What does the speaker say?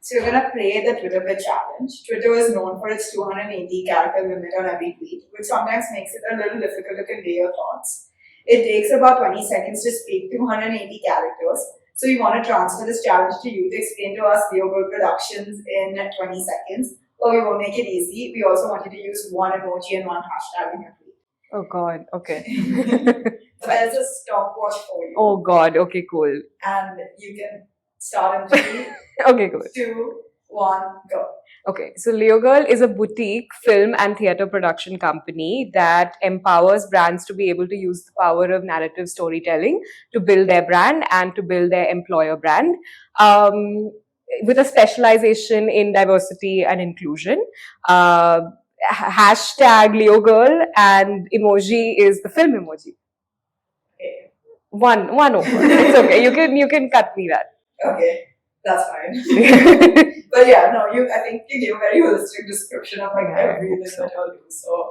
So we're gonna play the Twitter bit challenge. Twitter is known for its 280 character limit on every tweet, which sometimes makes it a little difficult to convey your thoughts. It takes about 20 seconds to speak 280 characters. So we want to transfer this challenge to you to explain to us Leogirl Productions in 20 seconds. Or we will make it easy. We also want you to use one emoji and one hashtag in your tweet. Oh God, okay. So there's a stopwatch for you. Oh God, okay, cool. And you can start in 3, Okay, cool. 2, 1, go. Okay, so Leogirl is a boutique film and theatre production company that empowers brands to be able to use the power of narrative storytelling to build their brand and to build their employer brand. With a specialization in diversity and inclusion. Hashtag Leogirl and emoji is the film emoji. Okay. One over. It's okay. You can cut me that. Okay, that's fine. But yeah, no, I think you gave a very holistic description of like every list that I'll do. So